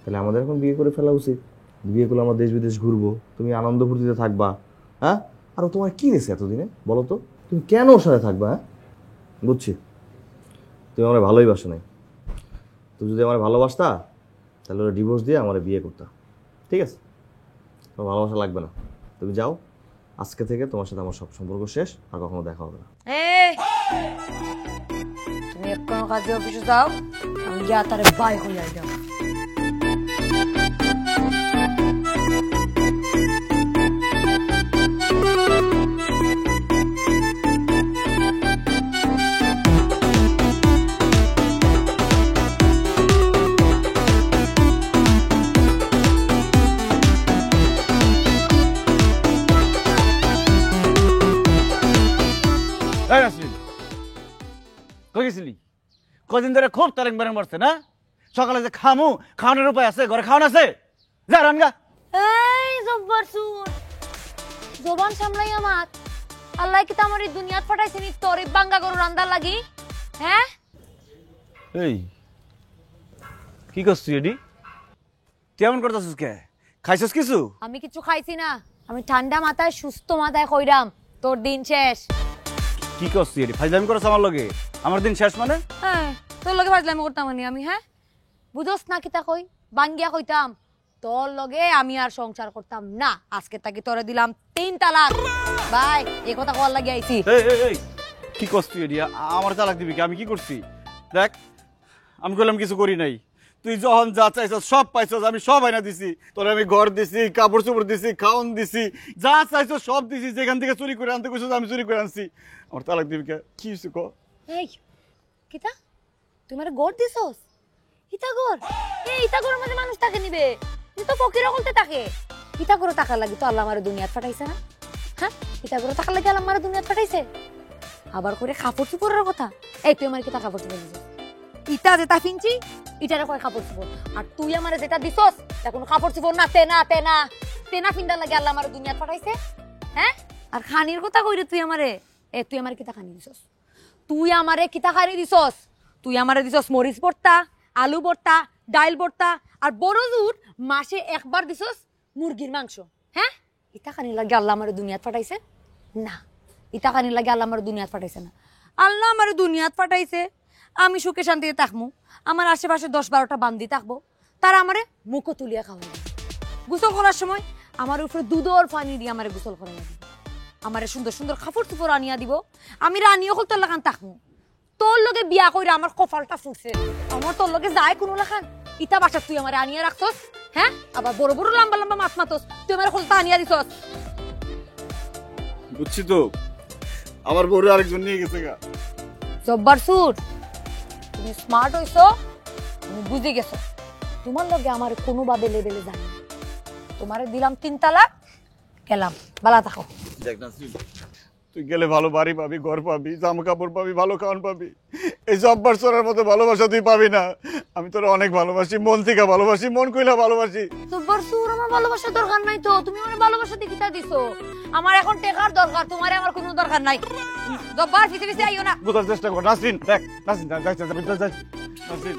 তাহলে আমাদের এখন বিয়ে করে ফেলা উচিত। বিয়ে করলে আমরা দেশ বিদেশ ঘুরবো, তুমি আনন্দ ফুর্তিতে থাকবা। হ্যাঁ, আর তোমার কি দিয়েছে এতদিনে বলো তো? তুমি কেন ওর সাথে থাকবা? হ্যাঁ, বুঝছি তুমি আমার ভালোই বাসো নাই। তুমি যদি আমার ভালোবাসতা তাহলে ওরা ডিভোর্স দিয়ে আমার বিয়ে করতা, ঠিক আছে? তোমার ভালোবাসা লাগবে না, তুমি যাও। আজকে থেকে তোমার সাথে আমার সব সম্পর্ক শেষ, আর কখনো দেখা হবে না। তুমি এক্ষুনি কাজে অফিসে যাও, আমি যা তারে বাই হয়ে যাও। কদিন ধরে খুব তারেং বারেং মারছে না? সকালে যে খামু, খাওয়ানোর উপায় আছে? ঘরে খাওয়ান আছে? যা রানগা। এই জব্বার শুন, জবান সামলাই আমার। আল্লাহ কি তো আমার এই দুনিয়াত পাঠাইছে নি তোর এই বাঙ্গা গরু রান্দার লাগি? হ্যাঁ, এই কি করছিস এডি? কেমন করতেছিস? কে খাইছিস কিছু? আমি কিছু খাইছি না, আমি ঠান্ডা মাথায় সুস্থ মাথায় কইরাম তোর দিন শেষ। কি করছিস এডি? ফাইজলামি করছ আমার লগে? আমার দিন শেষ মানে? হ্যাঁ, তোর লগে ফাজলামি করতাম আমি। হ্যাঁ, বুঝোস না কিতা কই? বাঙ্গিয়া কইতাম তোর লগে আমি আর সংসার করতাম না। আজকে তাকে তোরে দিলাম 3 তালাক। ভাই, এই কথা কল লাগি আইছি। এই কি করছিস এডি? আমার তালাক দিবি কি? আমি কি করছি? দেখ, আমি কইলাম কিছু করি নাই, তুই যখন যা চাইছস সব পাইছস, আমি সব আইনা দিছি। তোর আমি ঘর দিছি, কাপড় চোপড় দিছি, খাওয়ান দিছি, যা চাইছস সব দিছি। যেখান থেকে চুরি করে আনতে কইছস আমি চুরি করে আনছি। আমার তালাক দিবি কে? কি হইছে ক? এই কিতা তুই আমারে গড় দিছস? ইতা গড় ইতা গড়ের মধ্যে মানুষ তাকে নিবে? তুই তো ফকির হলতে তাকে ইতা গড় টাকা লাগি তো আল্লাহ আমারে দুনিয়াত পাঠাইছে না? হ্যাঁ, ইতা গড় টাকা লাগি আল্লাহ আমারে দুনিয়াত পাঠাইছে। আবার করে কাপড় চোপড়ের কথা, এই তুই আমারে কিতা কাপড় চোপড় দিছিস? ইটা যেটা ফিনছি ইটারে কয় কাপড় চোপড়, আর তুই আমারে যেটা দিছস তা কোনো কাপড় চোপড় না। তেনা তেনা তেনা ফিন্ডার লাগে আল্লাহ আমারে দুনিয়াত পাঠাইছে। হ্যাঁ, আর খানির কথা কইরে তুই আমারে তুই আমারে কিতা খানি দিছস? তুই আমারে কিতা খানি দিছস? তুই আমারে দিছস মরিচ ভর্তা, আলু ভর্তা, ডাইল ভর্তা, আর বড় জোর মাসে একবার দিছস মুরগির মাংস। হ্যাঁ, ইতা খানি লাগে আল্লাহ আমারে দুনিয়াত পাঠাইছে না? ইতা খানি লাগে আল্লাহ আমারে দুনিয়াত পাঠাইছে না? আল্লাহ আমারে দুনিয়াত পাঠাইছে আমি সুখে শান্তিতে থাকবো, আমার আশেপাশে 10-12টা বান্দি থাকবো, তারা আমারে মুখো তুলিয়া খাওয়া। গোসল করার সময় আমার উপরে দুধর পানি দিয়ে আমারে গোসল করা দিব, আমারে সুন্দর সুন্দর কাপড় চোপড় আনিয়া দিব, আমি রানিও হল তোর লাগান থাকবো। তোর লগে বিয়া কইরা আমার কপালটা ফুটছে, আমার তোর লগে যায় কোনো লাগান। ইতা বাসা তুই আমারে আনিয়া রাখছস। হ্যাঁ, আবার বড় বড় লম্বা লম্বা মাছ মাতস, তুই আমার হলতা আনিয়া দিছস। বুঝছি তো, আমার বউরে আরেকজন নিয়ে গেছে গা। জব্বার সুর, তুমি স্মার্ট হইছো, তুমি বুঝে গেছো। তোমার লগে আমার কোনোভাবে লেভেলে যায় না। তোমারে দিলাম 3 তালাক, গেলাম, বালা থাকো। দেখ নাসরিন, তুই গেলে ভালো বাড়ি পাবি, ঘর পাবি, জামা কাপড় পাবি, ভালো খাওয়ান পাবি। এই জব্বার চোরার মতো ভালোবাসা তুই পাবি না। আমি তোরা অনেক ভালোবাসি, মন থেকে ভালোবাসি, মন কইলা ভালোবাসি। জব্বার সুর, আমার ভালোবাসার দরকার নাই তো, তুমি আমার ভালোবাসা দিয়ে কিতা দিছো? আমার এখন টেকার দরকার, তোমারে আমার কোনো দরকার নাই। জব্বার পিছে পিছে আইও না। বুঝার চেষ্টা কর নাসরিন, দেখ নাসরিন, নাসরিন,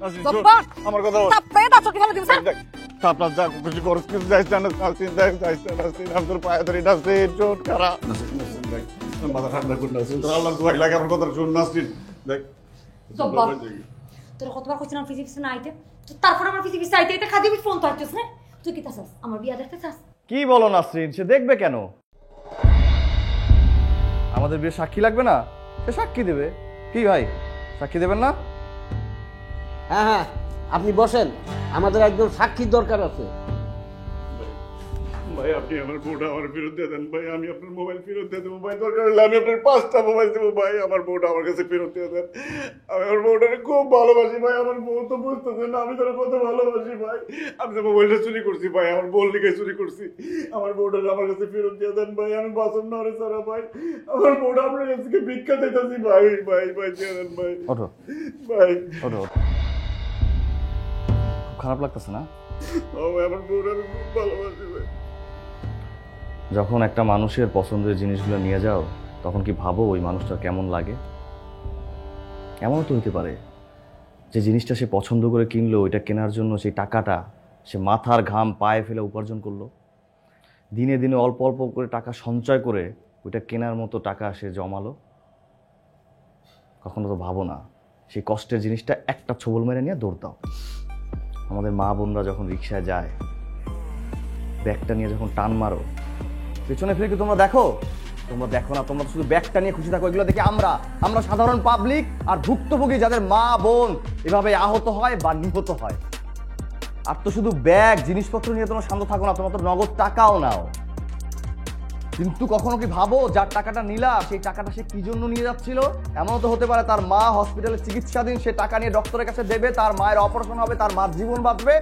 নাসরিন, জব্বার আমার কথা বল। তাপে দাও কি ভালো দিছ? আপনার যা কিছু করস কিছু যাইছ না নাসরিন, দেখ যাইছ না নাসরিন, আমি তোর পায়ে ধরি নাসরিন, চোট খারাপ। নাসরিন দেখ, মাথা ঠান্ডা কর নাসরিন, তোর আল্লাহর দোয়া লাগে আমার কথা শুন নাসরিন, দেখ। জব্বার, তোর কতবার কইছিলাম পিছে পিছে না আইতে, তো তারপর আমার পিছে পিছে আইতে, এটা খাদি ফোন তো আইছস না? তুই কিতা চাস? আমার বিয়া দেখতে চাস? কি বলো নাসরিন, সে দেখবে কেন? আমাদের বিয়ে সাক্ষী লাগবে না? সে সাক্ষী দেবে। কি ভাই, সাক্ষী দেবেন না? হ্যাঁ হ্যাঁ, আপনি বসেন, আমাদের একজন সাক্ষীর দরকার আছে। ভাই আপনি আমার বউটা আমার ফেরত দিয়ে দেন ভাই, আমি আপনার মোবাইল ফেরত দিয়ে দেবো ভাই, দরকার হলে আমি আপনার 5টা মোবাইল দেবো ভাই, আমার বউটা আমার কাছে ফেরত দিয়ে দেন। আমি আমার বউটাকে খুব ভালোবাসি ভাই, আমার বউ তো বুঝতেছে না আমি তার কত ভালোবাসি ভাই। আমি তো মোবাইলটা চুরি করছি ভাই, আমার বউর লিখে চুরি করছি। আমার বউটাকে আমার কাছে ফেরত দিয়ে দেন ভাই, আমি বাসন না রে সারা ভাই, আমার বউটা আপনার কাছে ভিক্ষা দিতেছি ভাই, ভাই ভাই দিয়ে দেন ভাই। ওঠো ভাই, ওঠো। খারাপ লাগতেছে না? আমার বউটা আমি খুব ভালোবাসি ভাই। যখন একটা মানুষের পছন্দের জিনিসগুলো নিয়ে যাও, তখন কি ভাবো ওই মানুষটা কেমন লাগে? এমনও তো হতে পারে যে জিনিসটা সে পছন্দ করে কিনলো, ওইটা কেনার জন্য সেই টাকাটা সে মাথার ঘাম পায়ে ফেলে উপার্জন করলো, দিনে দিনে অল্প অল্প করে টাকা সঞ্চয় করে ওইটা কেনার মতো টাকা সে জমালো। কখনো তো ভাবো না সেই কষ্টের জিনিসটা একটা ছোবল মেরে নিয়ে দৌড় দাও। আমাদের মা বোনরা যখন রিক্সায় যায়, ব্যাগটা নিয়ে যখন টান মারো, পেছনে ফিরে কি তোমরা দেখো? তোমরা দেখো না, তোমরা শুধু ব্যাগটা নিয়ে খুশি থাকো। এগুলো দেখে আমরা সাধারণ পাবলিক আর ভুক্তভোগী যাদের মা বোন এভাবে আহত হয় বা নিহত হয়। আর তো শুধু ব্যাগ জিনিসপত্র নিয়ে তোমরা শান্ত থাকো না, তোমরা তো নগদ টাকাও নাও। কিন্তু কখনো কি ভাবো যার টাকাটা নিলা সেই টাকাটা সে কি জন্য নিয়ে যাচ্ছিল? এমনও তো হতে পারে তার মা হসপিটালে চিকিৎসাধীন, সে টাকা নিয়ে ডক্টরের কাছে দেবে, তার মায়ের অপারেশন হবে, তার মার জীবন বাঁচবে।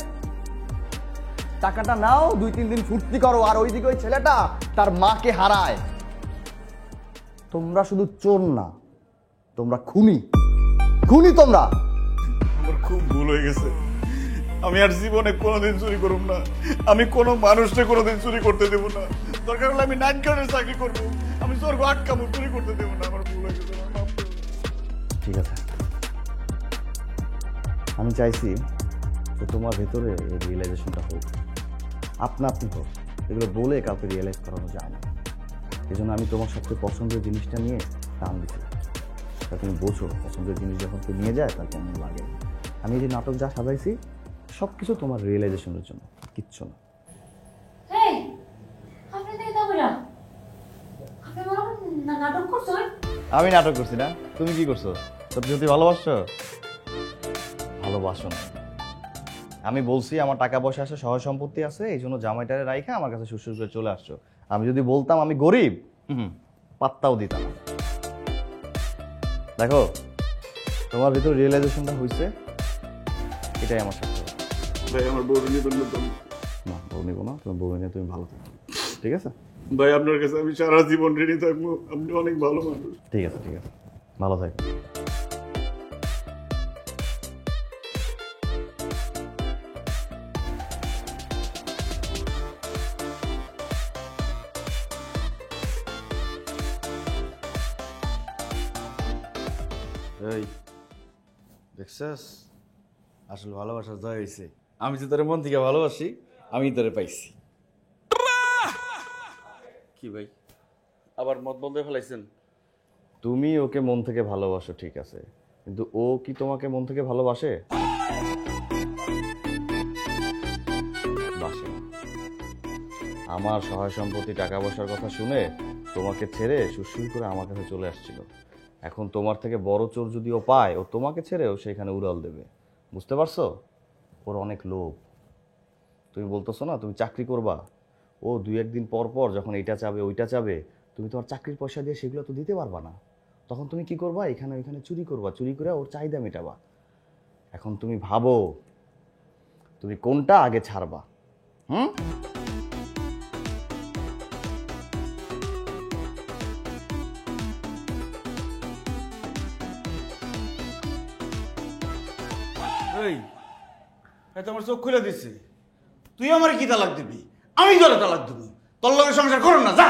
টাকাটা নাও, 2-3 দিন ফুর্তি করো, আর ওইদিকে ওই ছেলেটা তার মাকে হারায়। তোমরা শুধু চোর না, তোমরা খুনি, খুনি তোমরা। আমার খুব ভুল হয়ে গেছে, আমি আর জীবনে কোনোদিন চুরি করব না, আমি কোনো মানুষকে কোনোদিন চুরি করতে দেব না। দরকার হলে আমি নাইট গার্ডের চাকরি করবো, আমি স্বর্গ আটকাবো, চুরি করতে দেব না। আমার ভুল হয়ে গেছে, ঠিক আছে। আমি চাইছি যে তোমার ভেতরে এই রিয়েলাইজেশনটা হোক, আপনা আপনি হোক। এগুলো বলে কাউকে রিয়েলাইজ করানো যায় না। এই জন্য আমি তোমার সবচেয়ে পছন্দের জিনিসটা নিয়ে দাম দিচ্ছিলাম, তা তুমি বোঝো পছন্দের জিনিস যখন কেউ নিয়ে যায় তার কেমন লাগে। আমি এই যে নাটক যা সাজাইছি সব কিছু তোমার রিয়েলাইজেশনের জন্য, কিচ্ছু না। আমি নাটক করছি না, তুমি কি করছো? সত্যি সত্যি ভালোবাসছো? ভালোবাসো না, আমি বলছি আমার টাকা পয়সা আছে, সহায় সম্পত্তি আছে, এই জন্য জামাইটারে রাইখা আমার কাছে শ্বশুর করে চলে আসছো। আমি যদি বলতাম আমি গরিব, পাত্তাও দিতাম না। দেখো তোমার ভিতর রিয়েলাইজেশনটা হয়েছে, এটাই আমার সাথে। ভাই আমার বউ নিবেন না, বউ নিবো না, তোমার বউ নিয়ে তুমি ভালো থাকো, ঠিক আছে? ভাই আপনার কাছে আমি সারা জীবন ঋণী থাকবো, আপনি অনেক ভালো মানুষ। ঠিক আছে, ঠিক আছে, ভালো থাকো। এই দেখছস, আসল ভালোবাসা জয় হয়েছে। আমি যে তোর মন থেকে ভালোবাসি, আমি তোরে পাইছি। কি ভাই আবার মত বলতে ফেলাইছেন? তুমি ওকে মন থেকে ভালোবাসো ঠিক আছে, কিন্তু ও কি তোমাকে মন থেকে ভালোবাসে? বাসে না। আমার সহায় সম্পত্তি টাকা পয়সার কথা শুনে তোমাকে ছেড়ে সুরসুর করে আমার কাছে চলে আসছিল। এখন তোমার থেকে বড় চোর যদি ও পায়, ও তোমাকে ছেড়েও সেখানে উড়াল দেবে। বুঝতে পারছো? ওর অনেক লোভ। তুমি বলতেছো না তুমি চাকরি করবা, ও 2-1 দিন পর পর যখন এইটা চাবে ওইটা চাবে, তুমি তোমার চাকরির পয়সা দিয়ে সেগুলো তো দিতে পারবা না। তখন তুমি কি করবা? এখানে ওইখানে চুরি করবা, চুরি করে ওর চাহিদা মেটাবা। এখন তুমি ভাবো তুমি কোনটা আগে ছাড়বা? এই তোমার চোখ খুলে দিচ্ছে। তুই আমার কি তালাক দিবি? আমি তোরে তালাক দিব। তোর লগে সংসার করুন না, যা।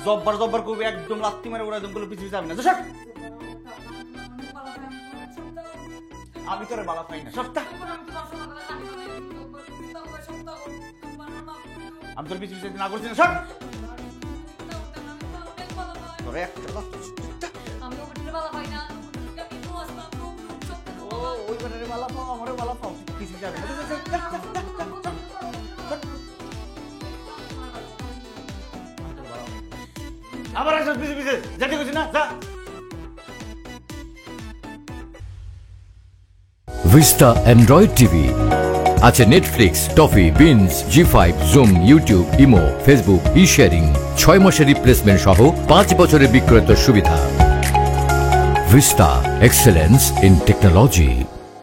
জব্বার জব্বার করবি, একদম লাত্তি মারে ওরা একদম বলে পিছিয়ে যাবি না। সব আমি তোরে বালা পাই না, সবটা আমি তোর পিছিয়ে না করছি না। সব তোরে একটা ওই বেটারে বালা পাও, আমারে বালা পাও, পিছিয়ে যাবে না। আবার আসছ পিছিয়ে পিছিয়ে, যেতে গেছি না, যা। ভিস্তা অ্যান্ড্রয়েড টিভি আছে নেটফ্লিক্স, টফি, বিনস, Zee five, Zoom, YouTube, imo, Facebook, e sharing, 6 মাসের রিপ্লেসমেন্ট সহ 5 বছরের বিক্রয়ের সুবিধা। Vista, excellence in technology.